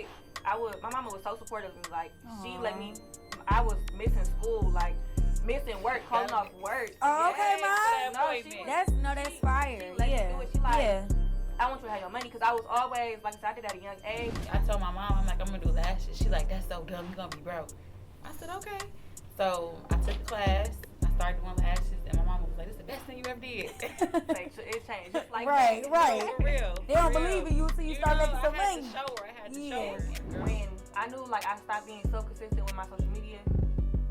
it, my mama was so supportive of me. Like, she let me, I was missing school, like, missing work, calling off work. Oh, okay, Mom. That's fire. She let me do it. She I want you to have your money, because I was always, like I said, I did that at a young age. I told my mom, I'm like, I'm going to do lashes. She like, that's so dumb. You're going to be broke. I said, okay. So I took the class. I started doing lashes, and my mom was like, "This is the best thing you ever did." It changed. Just like right. For real. They don't believe in you until you start making some money. I had to show her. When I knew, like, I stopped being so consistent with my social media,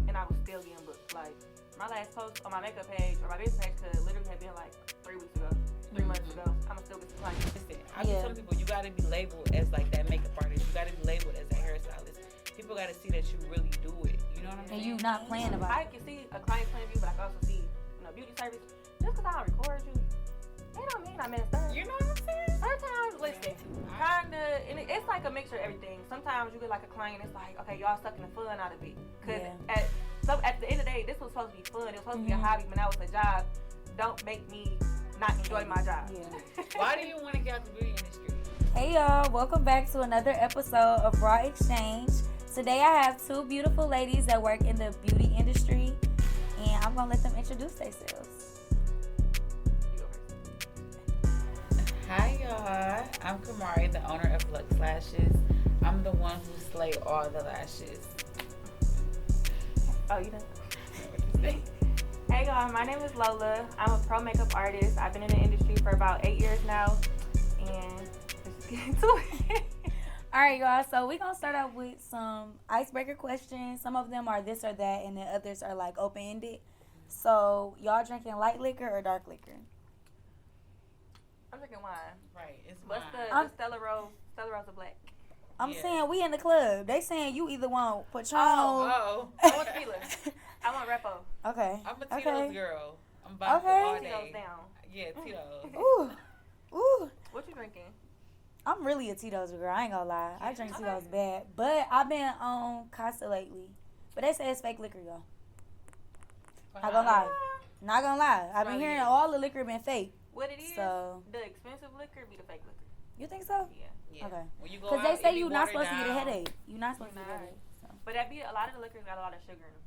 and I was still getting booked. Like, my last post on my makeup page or my business page could literally have been like 3 weeks ago, 3 months ago. I'm still get clients. Listen, I be telling people, you gotta be labeled as like that makeup artist. You gotta be labeled as a hairstylist. People gotta see that you really do it. You know what I'm saying? And you not playing about it. I can see a client's point of view, but I can also see, beauty service. Just because I don't record you, it don't mean I messed up. You know what I'm saying? Sometimes, listen, and it's like a mixture of everything. Sometimes you get like a client, it's like, okay, y'all sucking the fun out of it. Because at the end of the day, this was supposed to be fun. It was supposed to be a hobby, but now it's a job. Don't make me not enjoy my job. Yeah. Why do you want to get out the beauty industry? Hey y'all, welcome back to another episode of Raw Exchange. Today I have 2 beautiful ladies that work in the beauty industry, and I'm gonna let them introduce themselves. Hi y'all, I'm Kimari, the owner of Lux Lashes. I'm the one who slay all the lashes. Oh, you done? Hey y'all, my name is Lola. I'm a pro makeup artist. I've been in the industry for about 8 years now, and let's just get into it. All right, y'all. So we're going to start off with some icebreaker questions. Some of them are this or that, and then others are, like, open-ended. So, y'all drinking light liquor or dark liquor? I'm drinking wine. Right, it's wine. What's the Stella Rosa Black? I'm saying we in the club. They saying you either want Patron. Oh. I want tequila. I want Repo. Okay. I'm a Tito's girl. I'm vodka all day. Tito's down. Yeah, Tito's. Ooh. What you drinking? I'm really a Tito's girl. I ain't gonna lie. I drink Tito's bad. But I've been on Costa lately. But they say it's fake liquor, though. Not gonna lie. I've been hearing all the liquor been fake. What it is, the expensive liquor be the fake liquor. You think so? Yeah. Okay. Because they say you're not supposed to get a headache. You're not supposed to get a headache. So. But a lot of the liquors got a lot of sugar in them.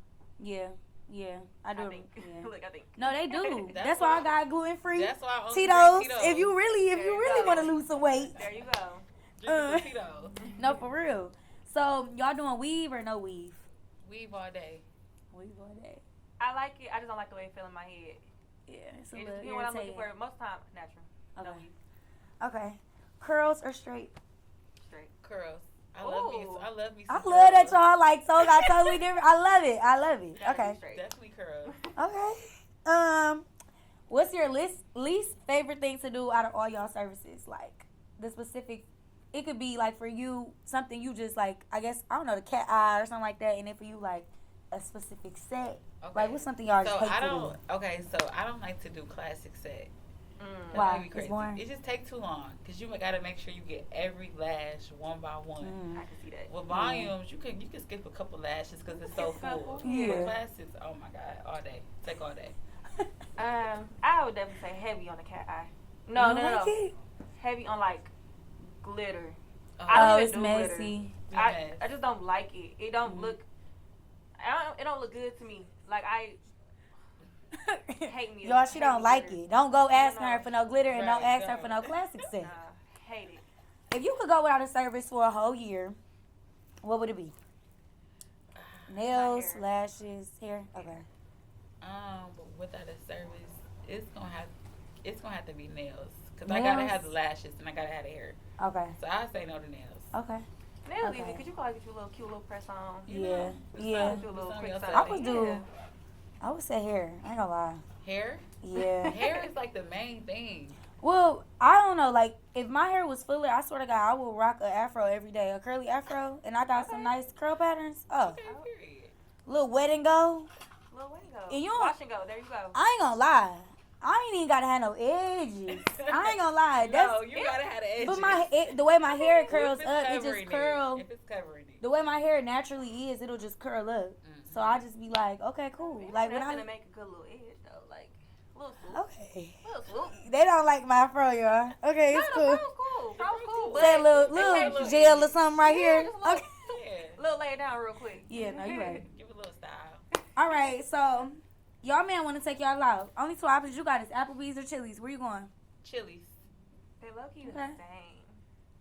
Yeah. I do. I think. Yeah. Look, I think. No, they do. That's why I got gluten-free. That's why I only Tito's. Tito's. If you really want to lose some weight. There you go. Tito's. No, for real. So, y'all doing weave or no weave? Weave all day. I like it. I just don't like the way it feels in my head. Yeah, it's a little irritating. What I'm looking for. Most time, natural. Okay. No weave. Okay. Curls or straight? Straight. Curls. I love me. I love me. I love that y'all like so got totally different. I love it. Okay. Definitely curls. Okay. What's your least favorite thing to do out of all y'all services? Like the specific. It could be like for you something you just like. I guess I don't know, the cat eye or something like that. And then for you like a specific set. Okay. Like what's something y'all just hate to do? Okay, so I don't like to do classic set. Why? It's boring. It just takes too long because you gotta make sure you get every lash one by one. I can see that. With volumes, you can skip a couple lashes because it's so full. Yeah. With classics, oh my god, all day. Take all day. I would definitely say heavy on the cat eye. No. Heavy on like glitter. It's messy. I just don't like it. It don't look. It don't look good to me. Like I hate me. Y'all, she don't like it. Don't go asking her for no glitter and don't ask her for no classic set. Hate it. If you could go without a service for a whole year, what would it be? Nails, lashes, hair. Okay. But without a service, it's gonna have to be nails because I gotta have the lashes and I gotta have the hair. Okay. So I say no to nails. Okay. Nails easy because you probably get your cute little press on. Yeah. Do a little quick I would say hair. I ain't gonna lie. Hair? Yeah. Hair is like the main thing. Well, I don't know. Like, if my hair was fuller, I swear to God, I would rock an afro every day. A curly afro. And I got some nice curl patterns. Oh. Okay, period. Little wet and go. And you wash and go. There you go. I ain't gonna lie. I ain't even gotta have no edges. I ain't gonna lie. No, you gotta have the edges. But the way my hair curls up, it just curl. If it's covering it. The way my hair naturally is, it'll just curl up. So I just be like, okay, cool. Like when I gonna make a good little edge though. Like Little swoop. Okay. Little swoop. They don't like my fro, y'all. Okay, it's No, cool. Fro was cool. Say a But little gel or something right here. Just a little, Yeah. little lay it down real quick. Yeah, no, you right. Give it a little style. All right, so y'all man want to take y'all out. Only two options you got is Applebee's or Chili's. Where you going? Chili's. They low-key the Okay. same.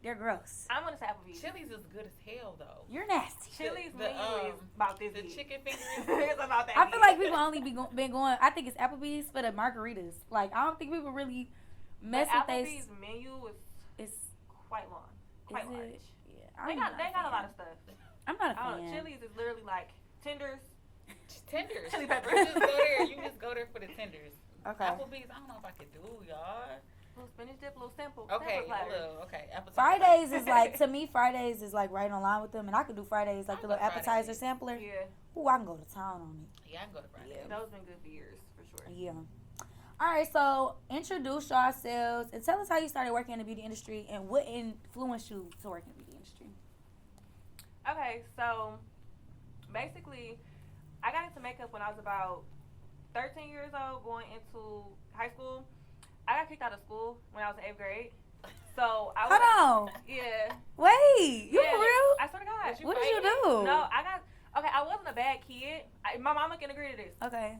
They're gross. I'm gonna say Applebee's. Chili's is good as hell though. You're nasty. Chili's The, menu is about this The big. chicken fingers. It's about that I feel like big. people only been going. I think it's Applebee's for the margaritas. Like I don't think people really mess But with Applebee's menu is It's quite long, quite is large. it? Yeah, They got a lot of stuff. I'm not a I don't fan. know. Chili's is literally like tenders. Tenders. Chili peppers. You just go there. You just go there for the tenders. Okay. Applebee's. I don't know if I could do, y'all. Little spinach dip, little sample. Okay, sample platter. Appetizer. Fridays is like to me. Fridays is like right on line with them, and I could do Fridays like I the love little appetizer Fridays. sampler. Yeah, Ooh, I can go to town on it. Yeah, I can go to Fridays. Yeah. those been good for years for sure. Yeah. All right, so introduce yourselves and tell us how you started working in the beauty industry and what influenced you to work in the beauty industry. Okay, so basically, I got into makeup when I was about 13 years old, going into high school. I got kicked out of school when I was in 8th grade. So I was. Hold on. Yeah. Wait, you Yeah, for real? I swear to God. What did you do? No, I got. Okay, I wasn't a bad kid. My mama can agree to this. Okay.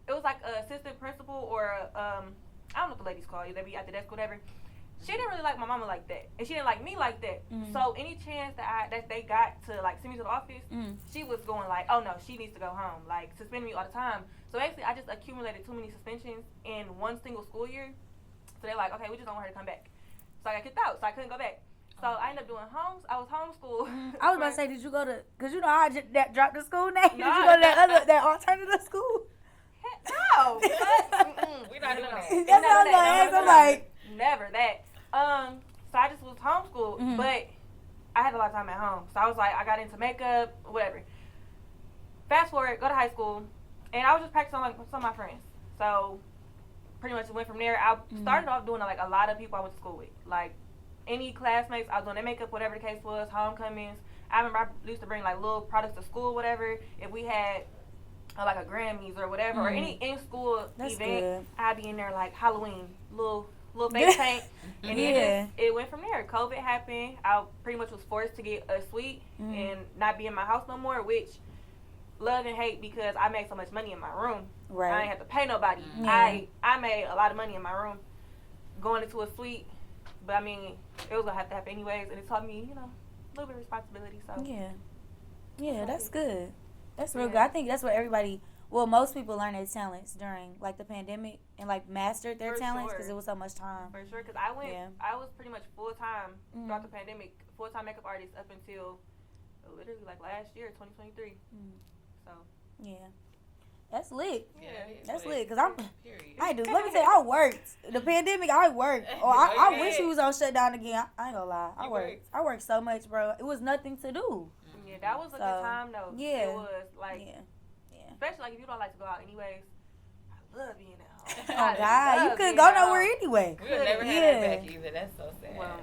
It was like an assistant principal or I don't know what the ladies call you. They be at the desk, whatever. She didn't really like my mama like that, and she didn't like me like that. Mm. So any chance that they got to like send me to the office, she was going like, oh no, she needs to go home, like suspending me all the time. So basically, I just accumulated too many suspensions in one single school year. So they're like, okay, we just don't want her to come back. So I got kicked out, so I couldn't go back. So I ended up doing I was homeschooled. I was about to say, did you go to? Cause you know how I just dropped the school name. Did No. you go to that alternative school? No. We're not doing that. That's what I was gonna ask. I'm like, never that. So I just was homeschooled, but I had a lot of time at home. So I was like, I got into makeup, whatever. Fast forward, go to high school, and I was just practicing like some of my friends. So pretty much went from there. I started off doing like a lot of people I went to school with, like any classmates. I was doing their makeup, whatever the case was, homecomings. I remember I used to bring like little products to school, whatever. If we had like a Grammys or whatever, or any in-school event, good. I'd be in there like Halloween, little face paint, and then it went from there. COVID happened. I pretty much was forced to get a suite and not be in my house no more, which love and hate because I made so much money in my room. right. I ain't have to pay nobody. Yeah. I made a lot of money in my room going into a suite, but I mean, it was gonna have to happen anyways, and it taught me, a little bit of responsibility. So Yeah, that's good. That's real Yeah. good. I think that's what most people learned their talents during like the pandemic and like mastered their For talents sure. because it was so much time. for sure, because I was pretty much full time throughout the pandemic, full time makeup artist up until literally like last year, 2023. So Yeah, that's lit. Yeah, it is That's lit. lit because I'm. Period. I do. Let me tell you, I worked. The pandemic, I worked. Or I wish we was on shutdown again. I ain't gonna lie. I You worked. worked. I worked so much, bro. It was nothing to do. yeah, that was a So, good time though. yeah. It was like, Yeah. especially like if you don't like to go out anyways. I love being at home. Oh I God, you love couldn't being go at nowhere home. anyway. We would never have Yeah. that back either. That's so sad. Well,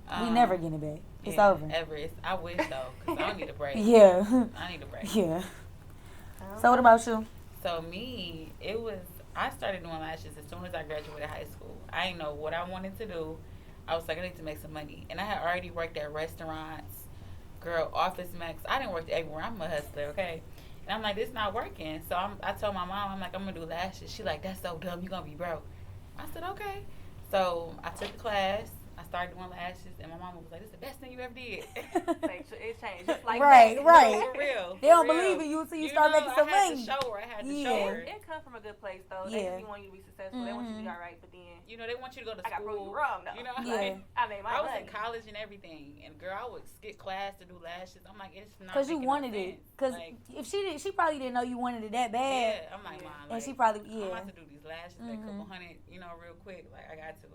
Yeah. We never get it back. It's yeah, over. Ever. I wish though, because I need a break. Yeah. I need a break. Yeah. So what about you? So me, I started doing lashes as soon as I graduated high school. I didn't know what I wanted to do. I was like, I need to make some money. And I had already worked at restaurants, Office Max. I didn't work everywhere. I'm a hustler, okay? And I'm like, this not working. So I told my mom, I'm like, I'm going to do lashes. She like, that's so dumb. You're going to be broke. I said, okay. So I took the class. I started doing lashes, and my mama was like, "This is the best thing you ever did." it changed just like Right, that. right. No, for real. They don't for real. believe in you until you start making some I had money. to show her. I had to Yeah. show her. It comes from a good place though. Yeah. They just want you to be successful. They want you to be all right, but then You know, they want you to go to I got to prove school. you wrong though. You know, Yeah. like, I made my I was money. in college and everything, and girl, I would skip class to do lashes. I'm like, it's not Cause you making no wanted it. sense. Cause like, if she probably didn't know you wanted it that bad. yeah, I'm like, Yeah. Mom, And like, she probably I'm about to do these lashes, like a couple Mhm. hundred, real quick. Like I got to.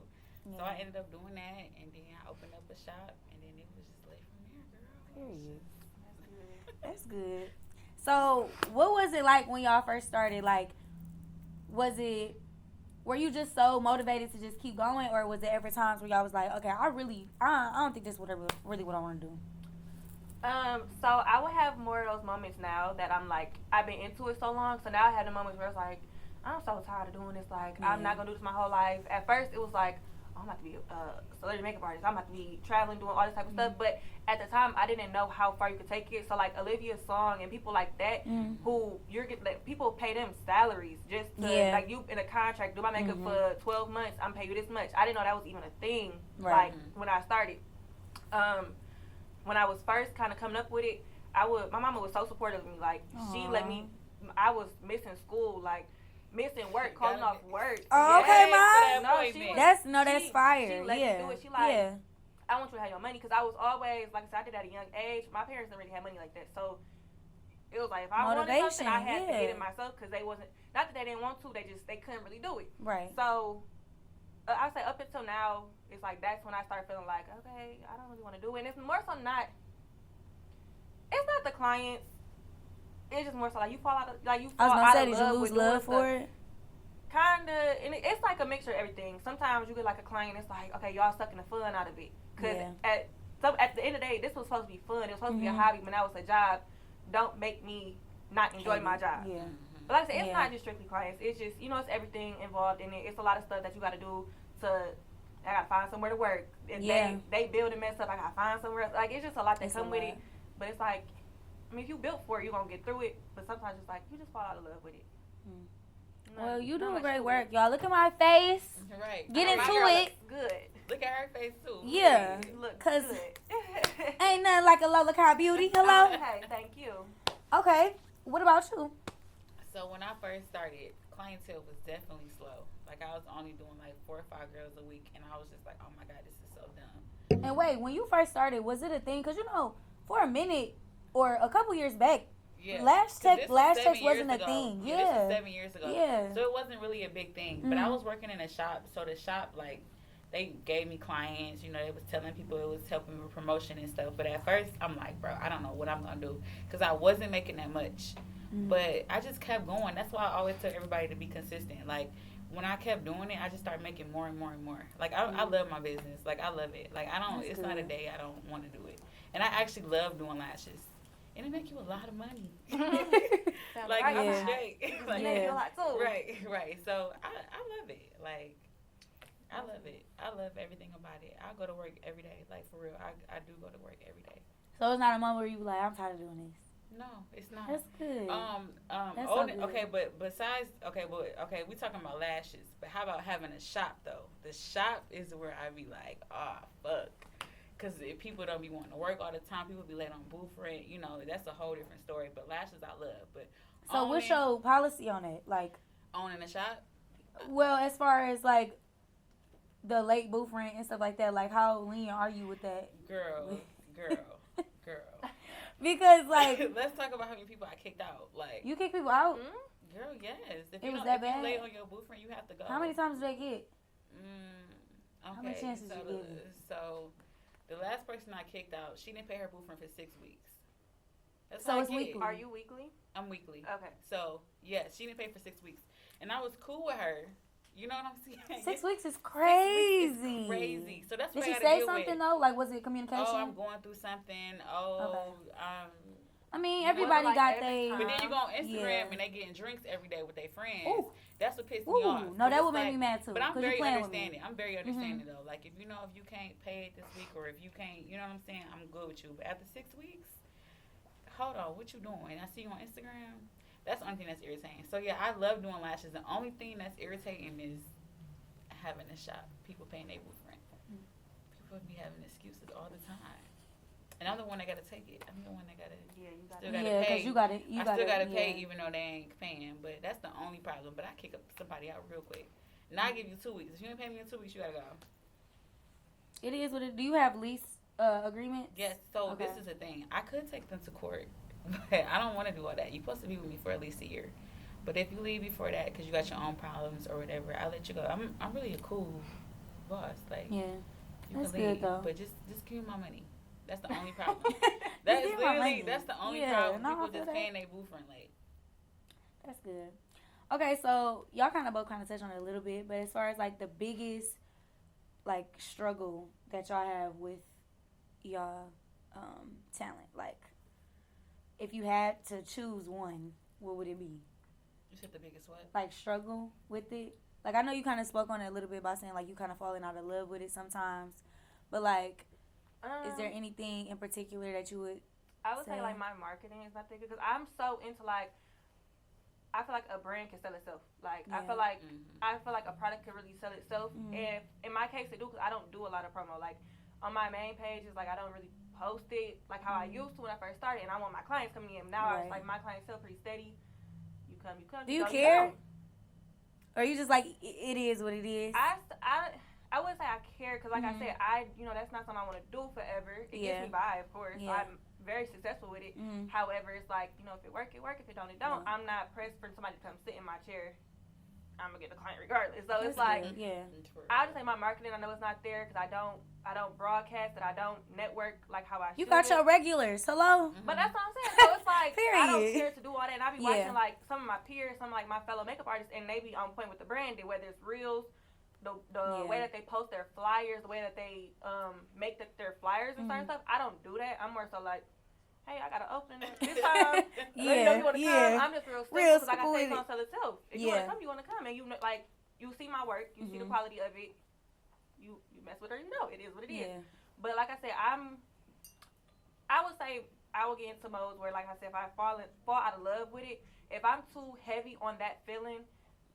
So I ended up doing that, and then I opened up a shop, and then it was just like from there, girl. Period. That's good. So, what was it like when y'all first started? Like, were you just so motivated to just keep going, or was there ever times where y'all was like, okay, I don't think this is really what I want to do? So I would have more of those moments now that I'm like, I've been into it so long. So now I have the moments where it's like, I'm so tired of doing this. Like, I'm not gonna do this my whole life. At first, it was like, I'm about to be a celebrity makeup artist. I'm about to be traveling, doing all this type of stuff. But at the time, I didn't know how far you could take it. So, like, Olivia's song and people like that, who you're getting, like, people pay them salaries just to, like, you in a contract, do my makeup for 12 months, I'm paying you this much. I didn't know that was even a thing, like, when I started. When I was first kind of coming up with it, my mama was so supportive of me. Like, she let me, I was missing school, like, missing work, calling off work. Oh, okay, Mom. That's fire. She let me do it. She like, I want you to have your money, because I was always, like I said, I did at a young age. My parents didn't really have money like that, so it was like, if I wanted something, I had to get it myself, because they wasn't, not that they didn't want to, they couldn't really do it. Right. So I say up until now, it's like that's when I started feeling like, okay, I don't really want to do it. And it's more so not, it's not the clients. It's just more so like you fall out of, like you fall out of love. I was gonna say, did you lose love for it? Kinda, and it's like a mixture of everything. Sometimes you get like a client, it's like, okay, y'all sucking the fun out of it. Cause at the end of the day, this was supposed to be fun. It was supposed to be a hobby, but now it's a job. Don't make me not enjoy my job. Yeah. But like I said, it's not just strictly clients. It's just, you know, it's everything involved in it. It's a lot of stuff that you got to do I got to find somewhere to work. If they build and mess up, I got to find somewhere else. Like, it's just a lot that come with it. But it's like, I mean, if you built for it, you're going to get through it. But sometimes it's like, you just fall out of love with it. Well, you do great work, y'all. Look at my face. Right. Get into it. Good. Look at her face, too. Yeah. Because ain't nothing like a Lolacaii beauty. Hello? Hey, thank you. Okay. What about you? So when I first started, clientele was definitely slow. Like, I was only doing like 4 or 5 girls a week, and I was just like, oh my God, this is so dumb. And wait, when you first started, was it a thing? Because, you know, for a minute or a couple years back, lash tech wasn't a thing. Yeah, this was 7 years ago. Yeah. So it wasn't really a big thing. But I was working in a shop, so the shop, like, they gave me clients, you know, they was telling people, it was helping with promotion and stuff. But at first, I'm like, bro, I don't know what I'm going to do, because I wasn't making that much. But I just kept going. That's why I always tell everybody to be consistent. Like, when I kept doing it, I just started making more and more and more. Like, I love my business. Like, I love it. Like, it's not a day I don't want to do it. And I actually love doing lashes. And it make you a lot of money. Like, I'm straight. Like, make you a lot too. Right. So, I love it. Like, I love it. I love everything about it. I go to work every day. Like, for real. I do go to work every day. So, it's not a moment where you like, I'm tired of doing this. No, it's not. That's good. That's so good. Okay, but besides, we talking about lashes. But how about having a shop, though? The shop is where I be like, oh, fuck. Because if people don't be wanting to work all the time, people be late on booth rent, you know, that's a whole different story. But lashes I love. But so what's your policy on it? Like, owning a shop? Well, as far as, like, the late booth rent and stuff like that, like, how lenient are you with that? Girl. Because, like... Let's talk about how many people I kicked out. Like, you kick people out? Girl, yes. If it was that bad? If you late on your booth rent, you have to go. How many times do they get? Okay. How many chances you give me? So, the last person I kicked out, she didn't pay her booth rent for 6 weeks. That's so it's weekly. Are you weekly? I'm weekly. Okay. So, yeah, she didn't pay for 6 weeks. And I was cool with her. You know what I'm saying? 6 weeks is crazy. 6 weeks is crazy. So that's what Did I she gotta say deal something with. though? Like, was it communication? Oh, I'm going through something. I mean, everybody got they. But then you go on Instagram and they getting drinks every day with their friends. Ooh. That's what pissed me off. No, that would make me mad too. But I'm very understanding. I'm very understanding though. Like, if you know if you can't pay it this week, or if you can't, you know what I'm saying, I'm good with you. But after 6 weeks, hold on, what you doing? I see you on Instagram. That's the only thing that's irritating. So yeah, I love doing lashes. The only thing that's irritating is having a shop. People paying their booth rent. People be having excuses all the time. And I'm the one that gotta take it. I'm the one that gotta still gotta pay. I still gotta pay even though they ain't paying. But that's the only problem. But I kick up somebody out real quick. And I give you 2 weeks. If you ain't pay me in 2 weeks, you gotta go. It is what it. Do you have lease agreements? Yes. So this is the thing. I could take them to court, but I don't want to do all that. You're supposed to be with me for at least a year. But if you leave before that because you got your own problems or whatever, I'll let you go. I'm really a cool boss. Like, yeah, you that's can leave, good though. but just give me my money. That's the only problem. That's literally the only problem. People just paying their booth rent late. That's good. Okay, so y'all kind of touched on it a little bit, but as far as like the biggest like struggle that y'all have with y'all talent, like if you had to choose one, what would it be? You said the biggest what? Like struggle with it. Like I know you kind of spoke on it a little bit about saying like you kind of falling out of love with it sometimes, but like, is there anything in particular that you would? I would say like my marketing is my thing because I'm so into like. I feel like a brand can sell itself. Like I feel like a product can really sell itself. And in my case, it do because I don't do a lot of promo. Like on my main page, it's like I don't really post it like how I used to when I first started. And I want my clients coming in. Now it's like my clients sell pretty steady. You come. Do you care? Or you just like it is what it is? I wouldn't say I care because like I said, that's not something I want to do forever. It gets me by, of course. Yeah. I'm very successful with it. However, it's like, if it work, it work. If it don't, it don't. I'm not pressed for somebody to come sit in my chair. I'm gonna get the client regardless. So it's like, I would say my marketing, I know it's not there because I don't broadcast it. I don't network like how I should. You got your regulars. Hello. But that's what I'm saying. So it's like, I don't care to do all that. And I be watching like some of my peers, some like my fellow makeup artists, and they be on point with the branding, whether it's reels, the way that they post their flyers, the way that they make their flyers and certain stuff. I don't do that. I'm more so like, hey, I got to open it this time. Let me know you want to come. I'm just real simple because like I say, it's going to sell itself. If you want to come, you want to come. And you see my work, you see the quality of it. You mess with her, it is what it is. But like I said, I would say I will get into modes where, like I said, if I fall out of love with it, if I'm too heavy on that feeling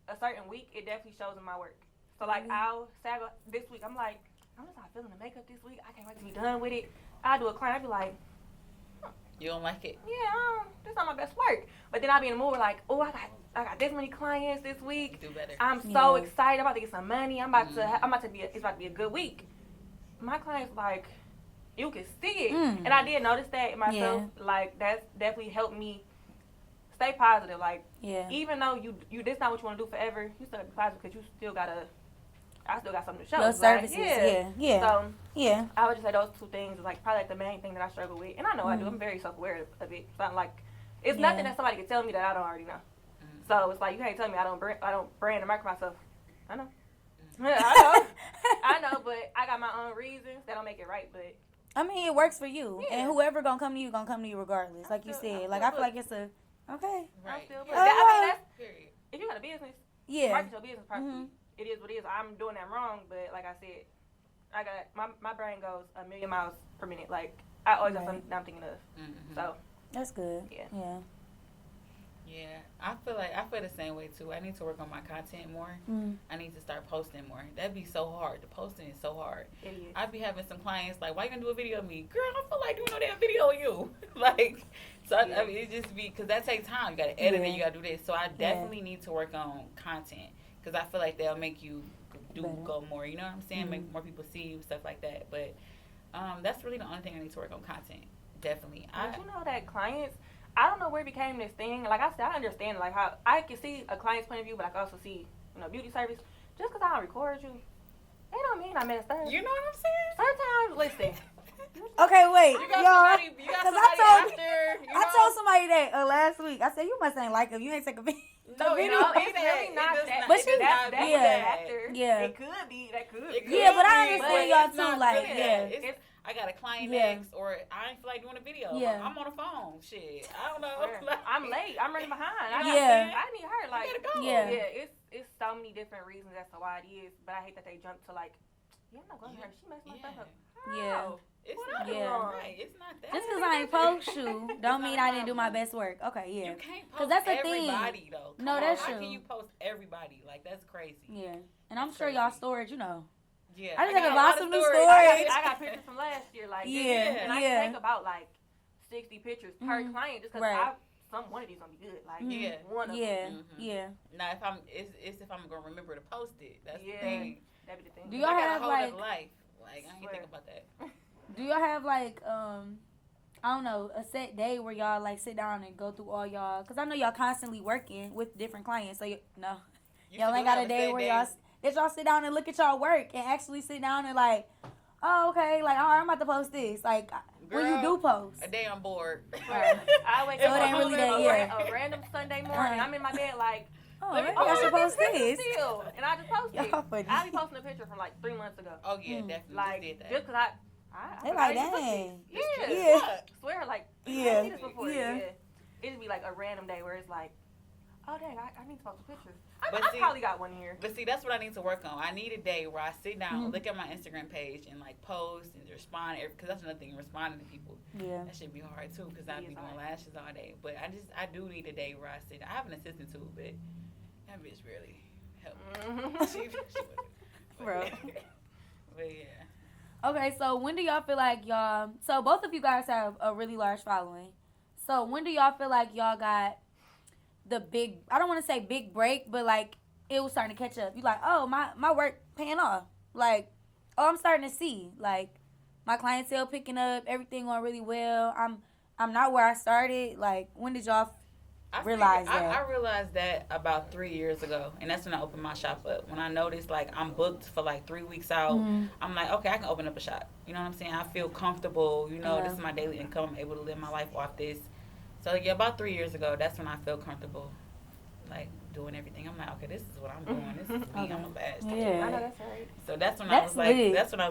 a certain week, it definitely shows in my work. So, like, I'll say this week, I'm like, I'm just not feeling the makeup this week. I can't wait to be done with it. I'll do a client. I'll be like, you don't like it? Yeah, this not my best work. But then I'll be in the mood like, oh, I got this many clients this week. Do better. I'm so excited. I'm about to get some money. it's about to be a good week. My clients like, you can see it. And I did notice that in myself. Like, that's definitely helped me stay positive. Like, even though you this not what you want to do forever, you still gotta be positive because I still got something to show. Those services, So, I would just say those two things is like probably like the main thing that I struggle with. And I know I do. I'm very self-aware of it. It's not like, it's nothing that somebody can tell me that I don't already know. So, it's like, you can't tell me I don't brand and market myself. I know. I know, but I got my own reasons that don't make it right, but. I mean, it works for you. And whoever gonna come to you regardless. Like you said. Like, I feel like it's a, okay. Right. That's, period. If you got a business, market your business properly. It is what it is. I'm doing that wrong, but like I said, I got my brain goes 1,000,000 miles per minute. Like I always got something I'm thinking of. So that's good. Yeah. I feel the same way too. I need to work on my content more. I need to start posting more. That'd be so hard. The posting is so hard. It is. I'd be having some clients like, why you gonna do a video of me? Girl, I don't feel like doing no damn video of you. Like, so I mean, it just be because that takes time. You gotta edit it. You gotta do this. So I definitely need to work on content. Because I feel like they'll make you go more, you know what I'm saying? Make more people see you, stuff like that. But that's really the only thing I need to work on, content. Definitely. But you know that clients, I don't know where it became this thing. Like I said, I understand like how I can see a client's point of view, but I can also see, beauty service. Just because I don't record you, it don't mean I messed up. You know what I'm saying? Sometimes, listen. Okay, wait. You got somebody I told somebody that last week. I said, you must ain't like him. You ain't take a video. No, it's really not that. But she, that's actor. Yeah. It could be. That could be. Yeah, but I understand y'all too. Like, I got a client next, or I ain't feel like doing a video. Yeah. I'm on the phone. Shit, I don't know. Like, I'm late. I'm running behind. I need her. Like, you gotta go. Yeah. It's so many different reasons as to why it is. But I hate that they jump to like, I'm not going to her. She messed my stuff up. Yeah. It's not right. It's not that. Just because I ain't post you don't mean I didn't do my best work. Okay, yeah. You can't post that's the everybody, thing. though. No, that's true. true. How can you post everybody? Like, that's crazy. Yeah. And I'm sure y'all storage, Yeah. I just have lots of new storage. I got pictures from last year. Like, and I take about, like, 60 pictures per client just because one of these gonna be good. Like, one of them. Yeah. Now, if I'm gonna remember to post it. That's the thing. That'd be the thing. Do y'all have, like, life? Like, I ain't think about that. Do y'all have, like, I don't know, a set day where y'all, like, sit down and go through all y'all? Because I know y'all constantly working with different clients. So, y'all ain't got a day where y'all sit down and look at y'all work and actually sit down and, like, oh, okay, like, all right, I'm about to post this. Like, girl, when you do post. A day on board. I wake up so it ain't really a random Sunday morning. I'm in my bed, like, I should post this. Still. And I just post it. Funny. I'll be posting a picture from, like, 3 months ago. Oh, yeah, definitely. Like, did that. just because I like, dang. Yeah. Swear, like, yeah. I see this before. Yeah. It just be like a random day where it's like, Oh dang, I need to post some pictures. I probably got one here. But see, that's what I need to work on. I need a day where I sit down, look at my Instagram page, and like post and respond. Because that's another thing, responding to people. Yeah, that should be hard too. Because I be doing lashes all day. But I do need a day where I sit. I have an assistant too, but that bitch really helped me. Bro. But yeah. Okay, so when do y'all feel like y'all? So both of you guys have a really large following. So when do y'all feel like y'all got the big? I don't want to say big break, but like it was starting to catch up. You like, oh, my work paying off. Like, oh, I'm starting to see like my clientele picking up, everything going really well. I'm not where I started. Like, when did y'all realize that? I realized that about 3 years ago, and that's when I opened my shop up. When I noticed like I'm booked for like 3 weeks out, I'm like, okay, I can open up a shop. You know what I'm saying? I feel comfortable. You know, this is my daily income. I'm able to live my life off this. So yeah, about 3 years ago, that's when I felt comfortable, like doing everything. I'm like, okay, this is what I'm doing. This is me. I'm a lash tech. I know that's right. So that's when I was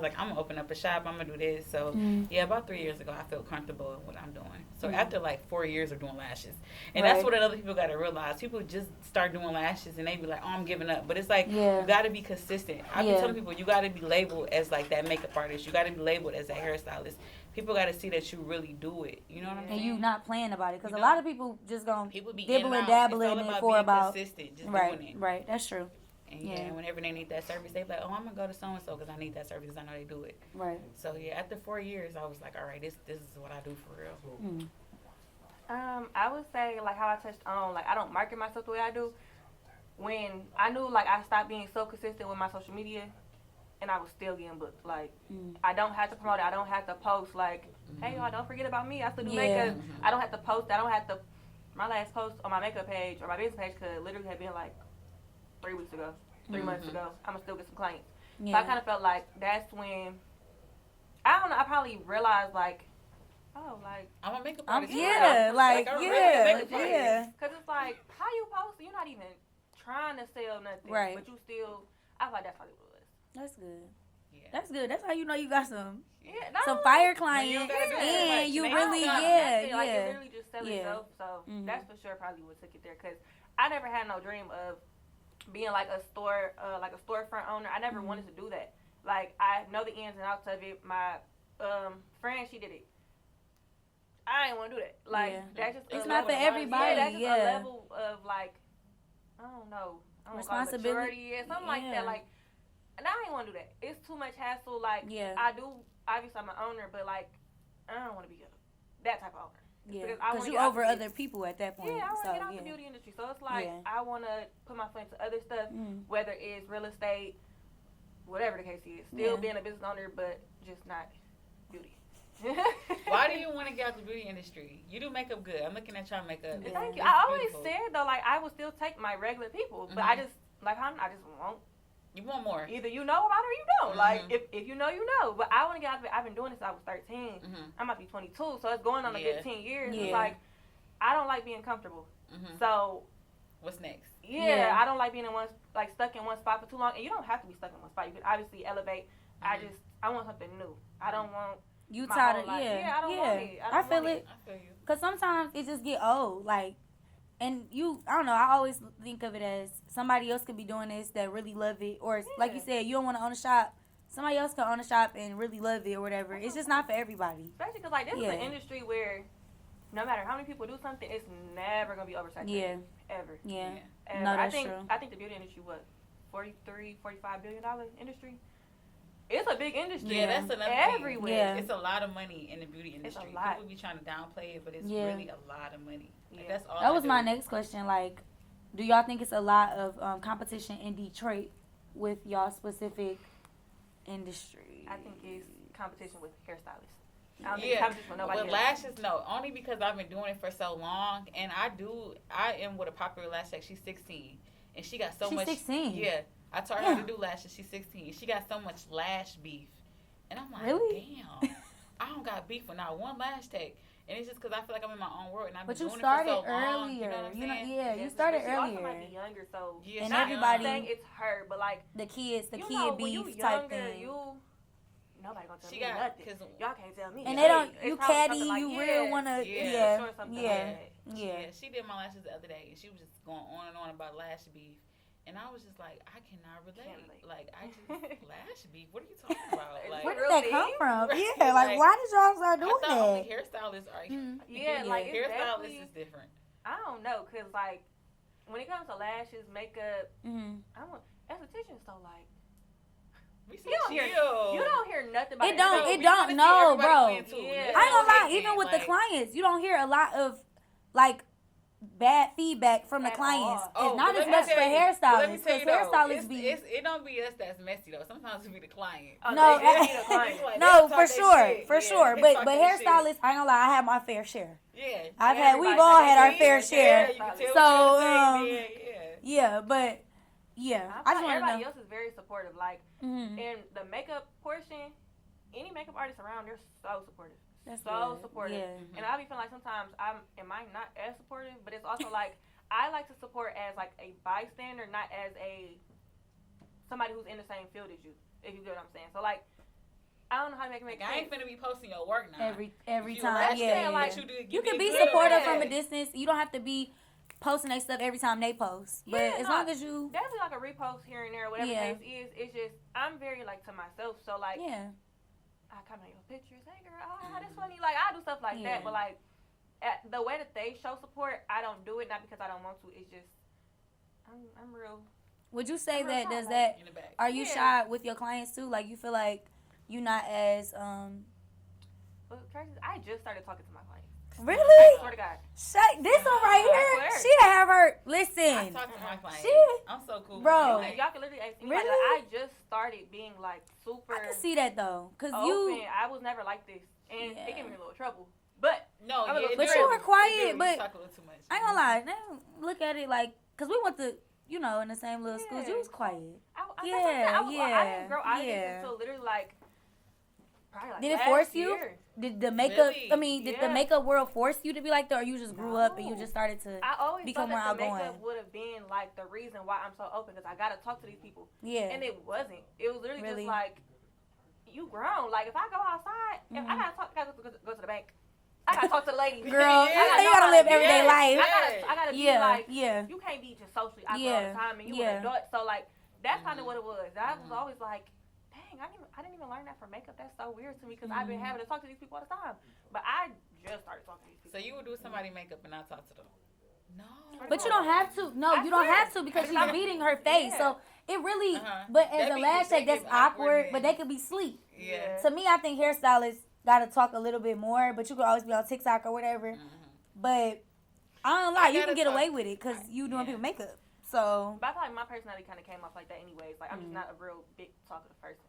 like, I'm gonna open up a shop. I'm gonna do this. So yeah, about 3 years ago, I felt comfortable in what I'm doing. So after like 4 years of doing lashes, and that's what other people got to realize. People just start doing lashes and they be like, oh, I'm giving up. But it's like you got to be consistent. I've been telling people you got to be labeled as like that makeup artist. You got to be labeled as a hairstylist. People got to see that you really do it. You know what I'm saying? And you not playing about it. Because a lot of people just going to dibble and dabble in it for about. Consistent, just right, doing it. Right, that's true. And whenever they need that service, they be like, oh, I'm going to go to so-and-so because I need that service because I know they do it. Right. So, yeah, after 4 years, I was like, all right, this is what I do for real. I would say, like how I touched on, like I don't market myself the way I do. When I knew, like, I stopped being so consistent with my social media, and I was still getting booked. Like, I don't have to promote it. I don't have to post, like, hey, y'all, don't forget about me. I still do makeup. I don't have to post. I don't have to. My last post on my makeup page or my business page could literally have been, like, 3 weeks ago, 3 months ago. I'm going to still get some clients. So I kind of felt like that's when, I don't know, I probably realized, like, oh, like, I'm a makeup artist. Because it's like, how you post? You're not even trying to sell nothing. Right. But you still, I feel like that's probably what it was. That's good. Yeah. That's good. That's how you know you got some some fire clients. And you really, Like, it literally just sell itself. So that's for sure probably what took it there. Because I never had no dream of being like a store, like a storefront owner. I never wanted to do that. Like, I know the ins and outs of it. My friend, she did it. I didn't want to do that. Like, that's just it's not for everybody. That's just a level of, like, I don't know. Responsibility. Something like that. Like, and I didn't want to do that. It's too much hassle. Like, I do, obviously I'm an owner, but, like, I don't want to be that type of owner. Yeah, because you over other people at that point. Yeah, I want to get out the beauty industry. So it's like, I want to put my foot into other stuff, whether it's real estate, whatever the case is. Still being a business owner, but just not beauty. Why do you want to get out the beauty industry? You do makeup good. I'm looking at y'all makeup. Thank you. I always said though, like I will still take my regular people, but I just like I just won't. You want more. Either you know about it or you don't. Like if you know, you know. But I want to get out of it. I've been doing this since I was 13. I'm about to be 22, so it's going on a good 10 years. It's like I don't like being comfortable. So what's next? Yeah, I don't like being in stuck in one spot for too long. And you don't have to be stuck in one spot. You can obviously elevate. I want something new. I don't want. You tired of I don't want it. I feel it. I feel you. Cause sometimes it just get old, like, and I don't know. I always think of it as somebody else could be doing this that really love it, or like you said, you don't want to own a shop. Somebody else can own a shop and really love it or whatever. It's just not for everybody. Especially because like this is an industry where no matter how many people do something, it's never gonna be oversaturated. Yeah. Ever. Yeah. Ever. No, that's true. I think the beauty industry, $45 billion industry. It's a big industry. Yeah, that's another everywhere. Thing. Yeah. It's a lot of money in the beauty industry. It's a lot. People be trying to downplay it, but it's really a lot of money. Like, that's all. That was my next question. Like, do y'all think it's a lot of competition in Detroit with y'all specific industry? I think it's competition with hairstylists. I don't think it's competition with nobody else. Lashes, no. Only because I've been doing it for so long, and I am with a popular lash tech. She's 16, and she got so much. She's 16. Yeah. I taught her how to do lashes. She's 16. She got so much lash beef. And I'm like, damn. I don't got beef with not one lash tech. And it's just because I feel like I'm in my own world. And I've been doing it for so long. But you started earlier. You started earlier. Also might be younger, so. Yeah, and everybody. Saying it's her, but like. The kid beef type thing. Nobody gonna tell me nothing. Y'all can't tell me. And they don't, you catty, you real want to, Yeah. She did my lashes the other day, and she was just going on and on about lash beef. And I was just like, I cannot relate. Like, I just, lash beef? What are you talking about? Like, where did that come from? Right? Yeah, like, why did y'all start doing I thought that? only hairstylists are. Yeah, like, it's hairstylists is different. I don't know, because, like, when it comes to lashes, makeup, estheticians, so, like, you don't hear nothing about it. Don't, no, bro. Yeah. I ain't gonna lie, even with the clients, you don't hear a lot of, like, bad feedback from the clients. It's not as much for hairstylists, because hairstylists it don't be us that's messy though. Sometimes it be the client. No, for sure. But hairstylists, I ain't gonna lie, I have my fair share. Yeah, we've all had our fair share. So yeah, but yeah, I just want everybody else is very supportive. Like in the makeup portion, any makeup artist around, they're so supportive. That's so supportive. Yeah. And I be feeling like sometimes am I not as supportive, but it's also like I like to support as like a bystander, not as a somebody who's in the same field as you. If you get what I'm saying. So like I don't know how to make sense. I ain't finna be posting your work now. Every time. Yeah. Like, you can be supportive from a distance. You don't have to be posting their stuff every time they post. But as long as you definitely like a repost here and there, whatever the case is, it's just I'm very like to myself. So like I comment on your pictures. Hey girl, that's funny. Like I do stuff like that, but like the way that they show support, I don't do it not because I don't want to. It's just I'm real. Would you say that does that? Are you shy with your clients too? Like you feel like you're not as Well, Tracy, I just started talking to my clients. Really? I swear to God. This one right here, she have her. Listen. I talk to my clients. I'm so cool. Bro. Y'all can literally ask me. Really? Like, I just started being like super. I can see that though, cause open. I was never like this, and it gave me a little trouble. But but you were quiet. But talk a little too much. I ain't gonna lie. Now look at it like, cause we went to in the same little schools. You was quiet. I didn't grow out of this until literally like. Did it force you? Year. Did the makeup? Really? I mean, did the makeup world force you to be like that, or you just grew up and you just started to become more outgoing? I always thought that the makeup would have been like the reason why I'm so open because I gotta talk to these people. Yeah. And it wasn't. It was literally just like you grown. Like if I go outside, if I gotta go to the bank. I gotta talk to the lady. Girl, you gotta live everyday life. I gotta be like, you can't be just socially out all the time, and you an adult. So like that's kind of what it was. I was always like. I didn't even learn that from makeup. That's so weird to me because I've been having to talk to these people all the time. But I just started talking to these people. So you would do somebody makeup and not talk to them? No. But you don't have to. No, you don't have to because she's reading her face. So it really, but as a lash tech, that's awkward. But they could be sleek. Yeah. To me, I think hairstylists gotta talk a little bit more. But you could always be on TikTok or whatever. But I don't lie, you can get away with it because you doing people makeup. So. But I feel like my personality kind of came off like that anyways. Like I'm just not a real big talkative person.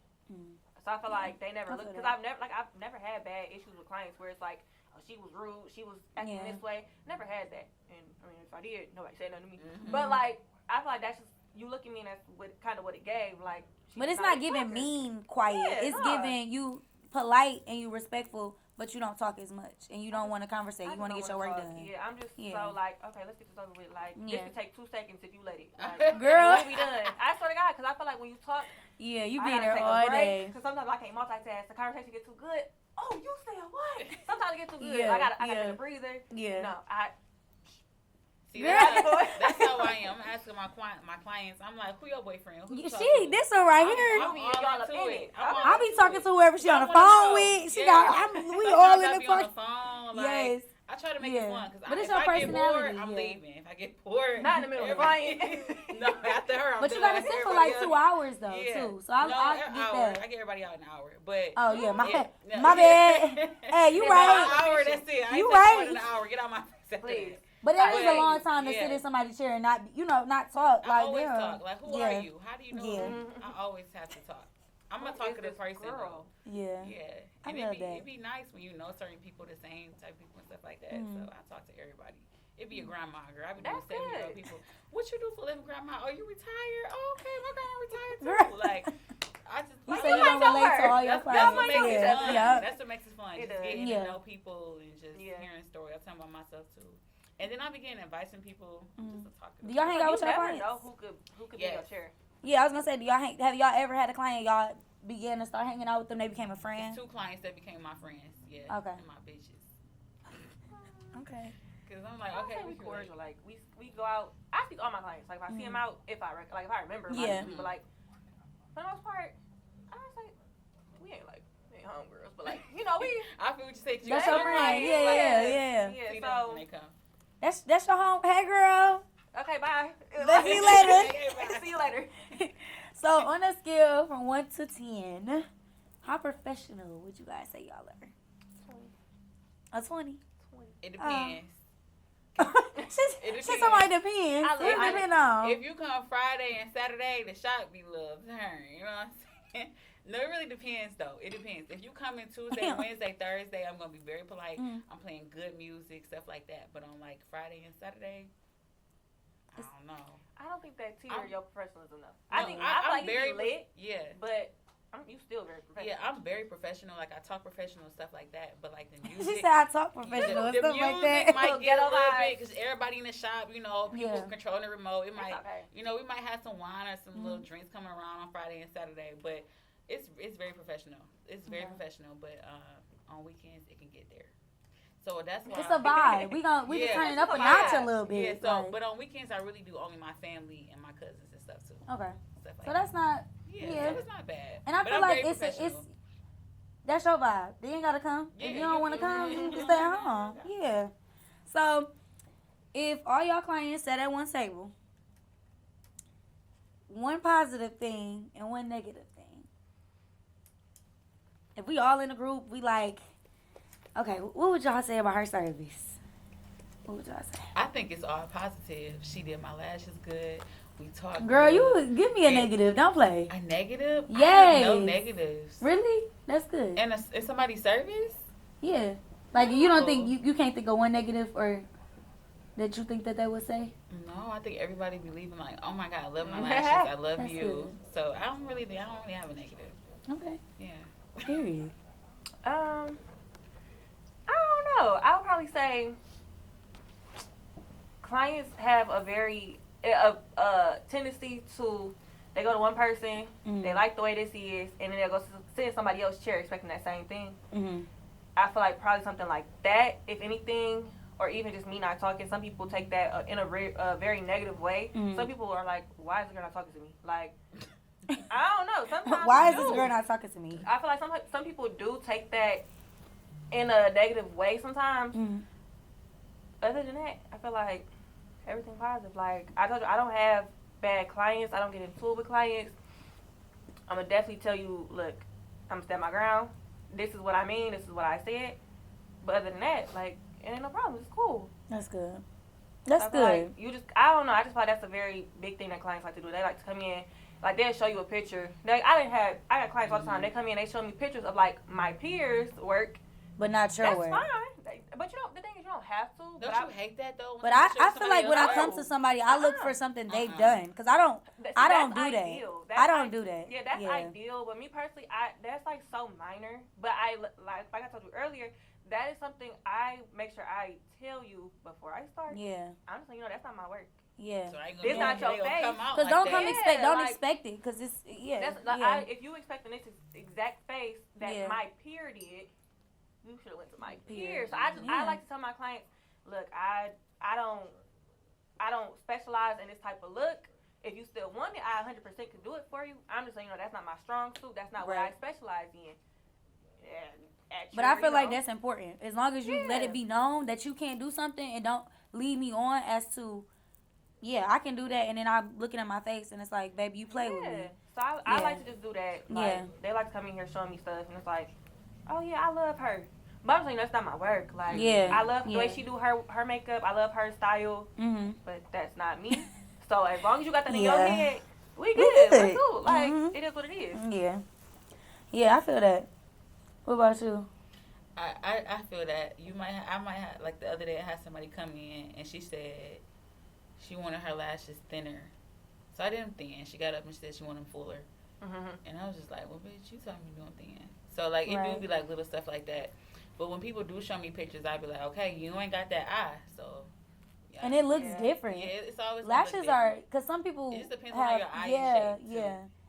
So I feel like they never look because I've never had bad issues with clients where it's like, oh, she was rude, she was acting this way. Never had that, and I mean, if I did, nobody said nothing to me. But like, I feel like that's just you look at me and that's kind of what it gave. Like, but it's not giving mean quiet. It's giving you polite and you respectful, but you don't talk as much and you don't want to conversate. You want to get your work done. Yeah, I'm just so like, okay, let's get this over with. Like, this could take 2 seconds if you let it. Like, girl, we'll be done. I swear to God, because I feel like when you talk, you be in there all day. Because sometimes I can't multitask. The conversation gets too good. Oh, you said what? Sometimes it gets too good. Yeah, I gotta take a breather. Yeah. No, See, that's how I am. I'm asking my clients. I'm like, who your boyfriend? Who you this one right here. I'll be talking to whoever she on the phone with. She got. We all in the phone. Yes. I try to make it fun because if I get bored, I'm leaving. If I get bored, not in the middle of the client. No, after her. But you gotta sit for like 2 hours though too. So I get that. I get everybody out in an hour, but my bad. Hey, you right? An hour. That's it. You right? An hour. Get out my face. Please. But that is a long time to sit in somebody's chair and not talk. I always talk. Like, who are you? How do you know? Yeah. I always have to talk. I'm a talkative person. Girl. Yeah. Yeah. I And love that. it'd be nice when you know certain people, the same type of people and stuff like that. So I talk to everybody. It'd be a grandma, girl. I be doing 70-year-old people. What you do for a living, grandma? Oh, you retired? Oh, okay. My grandma retired too. Like, I just. You say you don't relate to all your That's what clients. makes it fun. That's what makes it fun. It just does. getting to know people and just hearing stories. I tell them about myself too. And then I began advising people just to talk to them. Do y'all hang out with your clients? Know who could be your chair. Yeah, I was gonna say, have y'all ever had a client y'all began to start hanging out with them? They became a friend. It's 2 clients that became my friends. Yeah. Okay. And my bitches. Okay. Because I'm like, I okay, we can cordial. Like we go out. I speak to all my clients. Like if I see them out, if I remember, but like for the most part, I don't say we ain't homegirls, but like we. I feel what you say. That's your friend. Yeah. See them when they come. That's your home. Hey, girl. Okay, bye. See you later. See you later. So on a scale from 1 to 10, how professional would you guys say y'all are? 20. A 20. It depends. She's somebody depends. It depends on. If you come Friday and Saturday, the shop be little turn. You know what I'm saying? No, it really depends though. It depends. If you come in Tuesday, Wednesday, Thursday, I'm gonna be very polite. I'm playing good music, stuff like that. But on like Friday and Saturday, I don't know. I don't think that tier your professionalism enough. No, I think I'm like very lit. Yeah. But you still very professional. Yeah, I'm very professional. Like I talk professional stuff like that. But like the music, she said I talk professional and the stuff music like that. might get a little bit because everybody in the shop, people controlling the remote. It might, okay. we might have some wine or some little drinks coming around on Friday and Saturday. But it's very professional. It's very professional. But on weekends it can get there. So that's why it's a vibe. We can turn it up a notch a little bit. Yeah. So, but on weekends I really do only my family and my cousins and stuff too. Okay. Stuff like so that's not. Yeah, so it's not bad. And I feel like it's that's your vibe. They ain't gotta come. Yeah, if you don't want to come, you can stay at home. Yeah. So if all y'all clients sat at one table, one positive thing and one negative thing. If we all in a group, we like, okay, what would y'all say about her service? What would y'all say? I think it's all positive. She did my lashes good. We talked. Girl, good. you give me a negative. Don't play. A negative? Yes. No negatives. Really? That's good. And somebody's service? Yeah. Like, you don't think, you can't think of one negative or that you think that they would say? No, I think everybody be leaving like, oh my God, I love my lashes. I love That's you. good. So I don't really have a negative. Okay. Yeah. Period. I don't know. I would probably say clients have a very tendency to, they go to one person, they like the way this is, and then they'll go sit in somebody else's chair expecting that same thing. I feel like probably something like that, if anything, or even just me not talking. Some people take that in a very negative way. Some people are like, why is the girl not talking to me? Like, I don't know. Sometimes why is this girl not talking to me? I feel like some people do take that in a negative way sometimes. Other than that, I feel like everything positive. Like I told you, I don't have bad clients. I don't get into it with clients. I'm gonna definitely tell you, look, I'm gonna stand my ground. This is what I mean. This is what I said. But other than that, like, it ain't no problem. It's cool. That's good. That's good. Like, I don't know. I just feel like that's a very big thing that clients like to do. They like to come in, like they'll show you a picture. I got clients all the time. They come in, they show me pictures of like my peers' work. But not your work. That's fine. But the thing is, you don't have to. Don't you hate that though? But I feel like when I come to somebody, I look for something they've done. Because I don't do that. I don't do that. Yeah, that's ideal. But me personally, that's like so minor. But like I told you earlier, that is something I make sure I tell you before I start. Yeah. I'm just letting you know that's not my work. Yeah. So this not your face. Because don't expect it. Because it's, if you expecting this exact face that my peer did, you should have went to my peers. So I like to tell my clients, look, I don't specialize in this type of look. If you still want it, I 100% can do it for you. I'm just saying, that's not my strong suit. That's not what I specialize in. But I feel like that's important. As long as you let it be known that you can't do something and don't lead me on as to, I can do that. And then I'm looking at my face and it's like, baby, you play with me. So I like to just do that. Like, they like to come in here showing me stuff and it's like, oh yeah, I love her. But I'm saying that's not my work. Like, I love the way she do her makeup. I love her style. But that's not me. So as long as you got that in your head, we good. We're cool. Like, it is what it is. Yeah. Yeah, I feel that. What about you? I feel that I might have, like the other day I had somebody come in and she said she wanted her lashes thinner. So I did them thin. She got up and she said she wanted them fuller. And I was just like, well, bitch, you told me you doing thin. So like, it do be like little stuff like that. But when people do show me pictures, I be like, okay, you ain't got that eye, so. Yeah. And it looks different. Yeah, it's always lashes are, because some people it just depends on your eye shape, too.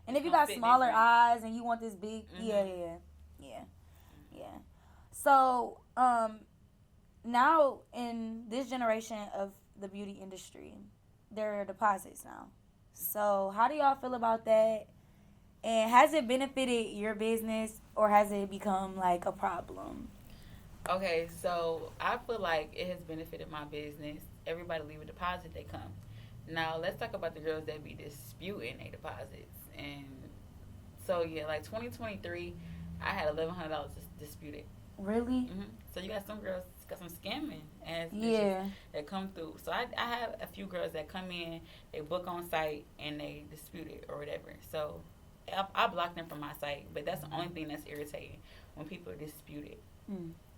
And if you got smaller eyes and you want this big, yeah. So, now in this generation of the beauty industry, there are deposits now. So how do y'all feel about that? And has it benefited your business or has it become like a problem? Okay, so I feel like it has benefited my business. Everybody leave a deposit, they come. Now let's talk about the girls that be disputing their deposits. And so yeah, like 2023, I had $1,100 disputed. Really? So you got some girls, got some scamming ass Yeah. bitches that come through. So I have a few girls that come in, they book on site, and they dispute it or whatever. So I block them from my site, but that's the only thing that's irritating when people dispute it.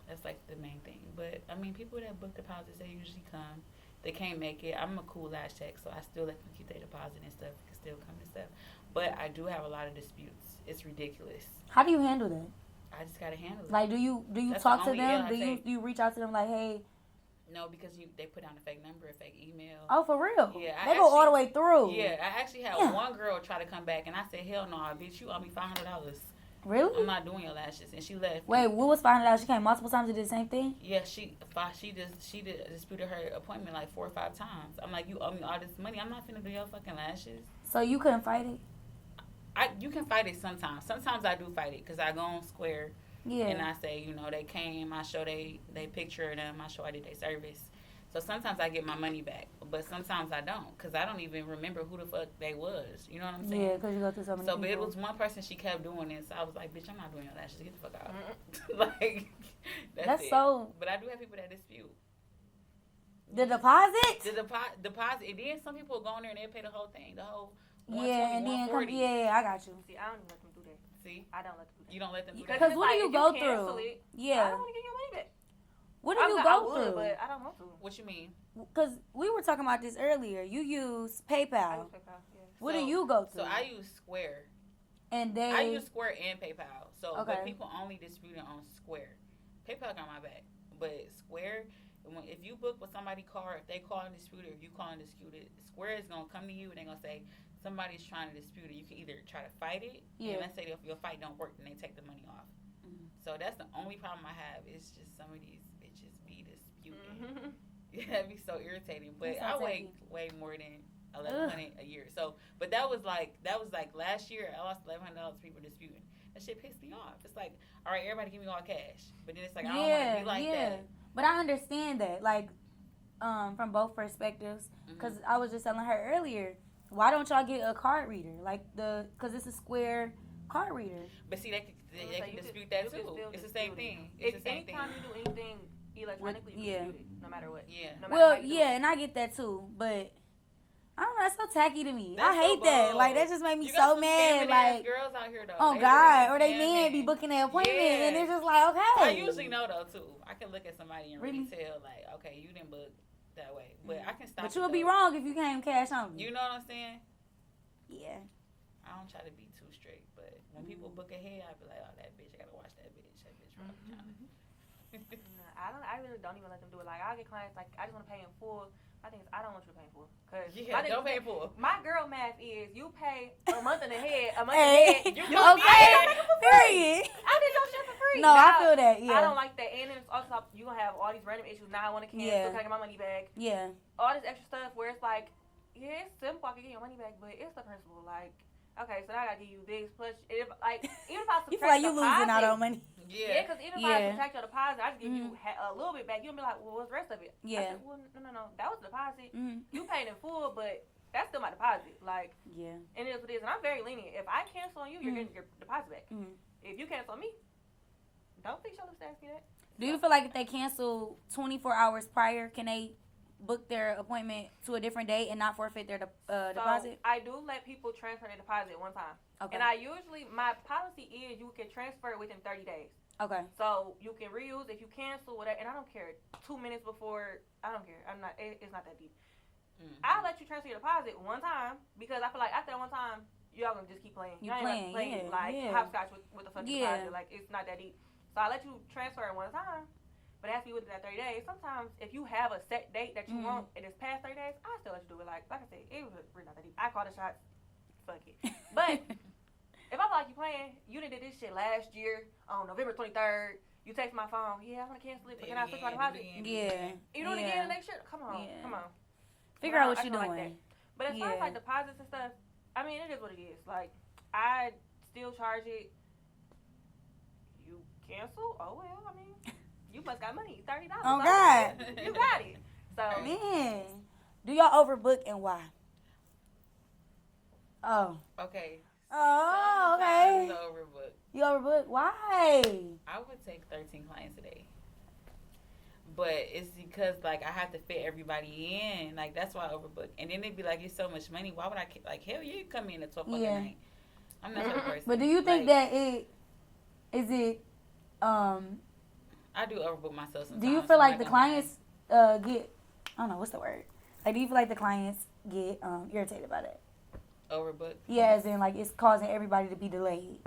That's like the main thing. But I mean, people that book deposits, they usually come. They can't make it. I'm a cool last check, so I still let them keep their deposit and stuff. Can still come and stuff. But I do have a lot of disputes. It's ridiculous. How do you handle that? I just gotta handle it. Like, do you That's talk the to only L them? I Do take. you reach out to them like, hey? No, because they put down a fake number, a fake email. Oh, for real? Yeah, they go all the way through. Yeah, I actually had one girl try to come back, and I said, hell no, bitch, you owe me $500. Really? I'm not doing your lashes, and she left. Wait, what was $500? She came multiple times to do the same thing? Yeah, she disputed her appointment like 4 or 5 times. I'm like, you owe me all this money. I'm not finna do your fucking lashes. So you couldn't fight it? You can fight it sometimes. Sometimes I do fight it because I go on Square. Yeah. And I say, they came. I show they picture of them. I show I did their service. So sometimes I get my money back, but sometimes I don't because I don't even remember who the fuck they was. You know what I'm saying? Yeah, because you go through so many people. But it was one person, she kept doing this. I was like, bitch, I'm not doing your lashes. Get the fuck out. Like, that's it. So... But I do have people that dispute. The deposit? The deposit. And then some people go in there and they pay the whole thing. The whole 120, yeah, and then I got you. See, I don't even let them do that. See? I don't let them do that. You don't let them do that? Because what do you go through? Yeah. I don't want to get your money back. What do you go through? But I don't want to. What you mean? Because we were talking about this earlier. You use PayPal. I use PayPal, yeah. What do you go through? So I use Square. And I use Square and PayPal. So, okay. But people only disputing on Square. PayPal got my back. But Square, if you book with somebody card, if they call and dispute it, or you call and dispute it, Square is going to come to you and they're going to say, somebody's trying to dispute it. You can either try to fight it, and let's say if your fight don't work, then they take the money off. So that's the only problem I have. It's just some of these bitches be disputing. That'd be so irritating. But I weigh way more than $1,100 a year. So, but that was like last year. I lost $1,100 people disputing. That shit pissed me off. It's like, all right, everybody give me all cash, but then it's like I don't want to be like that. But I understand that, like, from both perspectives. Because I was just telling her earlier, why don't y'all get a card reader? Like because it's a Square card reader. But see, they can dispute that too. It's the same thing. It's the same thing. Anytime you do anything electronically, you can dispute it, no matter what. Yeah. No matter and I get that too, but I don't know. That's so tacky to me. That's I hate that. Like that just made me so mad. Like girls out here though. Oh God, or they men be booking their appointment, and it's just like okay. I usually know though too. I can look at somebody and really tell like, okay, you didn't book that way, but I can stop. But you would be wrong if you came cash on me. You know what I'm saying? Yeah. I don't try to be too strict, but when people book ahead, I be like, oh, that bitch, I gotta watch that bitch. That bitch probably trying to. I really don't even let them do it. Like I get clients like I just want to pay in full. I don't want you to pay in full. Cause don't pay in full. My girl math is you pay a month in ahead. You period. I did your shit for free. No, now, I feel that. Yeah. I don't like that, and then it's also you gonna have all these random issues. Now I want to cancel. Can I get my money back? Yeah. All this extra stuff where it's like, yeah, it's simple. I can get your money back, but it's the principle. Like, okay, so now I gotta give you this. Plus, even if I subtract you feel like you deposit, losing out on money. Yeah, because even if I subtract your deposit, I just give you a little bit back. You'll be like, well, what's the rest of it? Yeah. I said, well, no, that was the deposit. You paid in full, but that's still my deposit. Like, and it is what it is. And I'm very lenient. If I cancel on you, you're getting your deposit back. If you cancel on me, don't fix your lips to ask me that. Do you feel like if they cancel 24 hours prior, can they book their appointment to a different date and not forfeit their deposit? I do let people transfer their deposit one time. Okay. And my policy is you can transfer it within 30 days. Okay. So you can reuse if you cancel whatever, and I don't care. 2 minutes before, I don't care. It's not that deep. I'll let you transfer your deposit one time because I feel like after that one time, y'all gonna just keep playing. You ain't playing hopscotch with the fucking deposit. Like it's not that deep. So I let you transfer it one time. But after you within that 30 days, sometimes if you have a set date that you want and it's past 30 days, I still let you do it. Like I said, it was really not that deep. I call the shots. Fuck it. But if I feel like you playing, you did this shit last year on November 23rd. You text my phone. Yeah, I'm gonna cancel it, but can I switch my deposit? Yeah. You do it again the next year? Come on. Figure out what you're doing. Like but as far as like deposits and stuff, I mean, it is what it is. Like, I still charge it. You cancel? Oh well. I mean, you must got money. $30. Oh God. You got it. So man, do y'all overbook and why? Oh. Okay. Oh, okay. Sometimes overbook. You overbook? Why? I would take 13 clients a day. But it's because, like, I have to fit everybody in. Like, that's why I overbook. And then they'd be like, it's so much money. Why would I, like, hell, you come in at 12 o'clock at night. I'm not that person. But do you think that I do overbook myself sometimes. Do you feel like the clients get, I don't know, what's the word? Like, do you feel like the clients get irritated by that? Overbook? Yeah, as in, like, it's causing everybody to be delayed.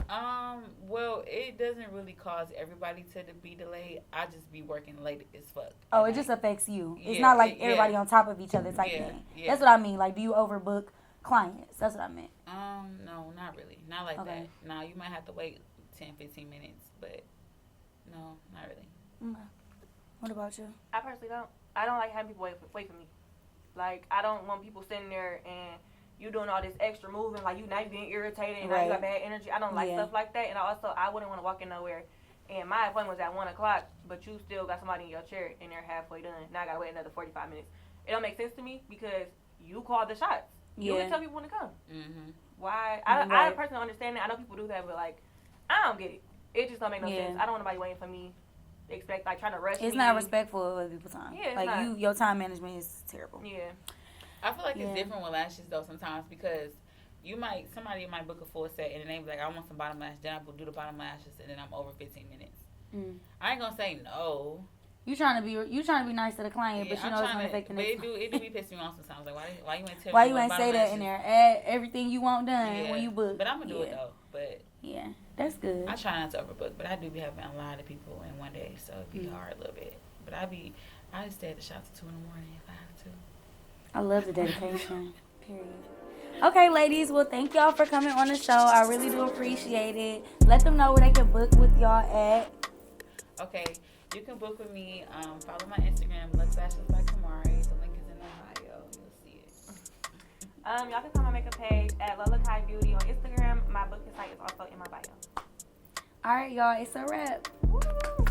Well, it doesn't really cause everybody to be delayed. I just be working late as fuck. Oh, it just affects you. It's not like everybody on top of each other type thing. Yeah. That's what I mean. Like, do you overbook clients? That's what I meant. No, not really. Not like that. No, you might have to wait 10, 15 minutes, but no, not really. Okay. What about you? I personally don't. I don't like having people wait for me. Like, I don't want people sitting there and you doing all this extra moving, like you now you getting irritated and now you got bad energy. I don't like stuff like that. And I wouldn't want to walk in nowhere and my appointment was at 1 o'clock, but you still got somebody in your chair and they're halfway done. Now I gotta wait another 45 minutes. It don't make sense to me because you called the shots. You can tell people when to come. Mm-hmm. Why? I personally understand that. I know people do that, but like, I don't get it. It just don't make no sense. I don't want nobody waiting for me. Expect like trying to rush me. It's not respectful of other people's time. Yeah, like your time management is terrible. Yeah. I feel like it's different with lashes though sometimes because somebody might book a full set and then they be like, I want some bottom lashes. Then I will do the bottom lashes and then I'm over 15 minutes. I ain't gonna say no. You trying to be nice to the client, but you know it's gonna affect the next. It do be pissing me off sometimes. Like why you ain't tell me? Why you ain't say that in there? Add everything you want done when you book. But I'm gonna do it though. But yeah, that's good. I try not to overbook, but I do be having a lot of people in one day, so it'd be hard a little bit. But I just stay at the shop till 2 in the morning if I have to. I love the dedication. Period. Okay, ladies. Well, thank y'all for coming on the show. I really do appreciate it. Let them know where they can book with y'all at. Okay, you can book with me. Follow my Instagram, Lolacaii by Kimari. The link is in the bio. You'll see it. Y'all can find my makeup page at Lolacaii Beauty on Instagram. My booking site is also in my bio. All right, y'all. It's a wrap. Woo!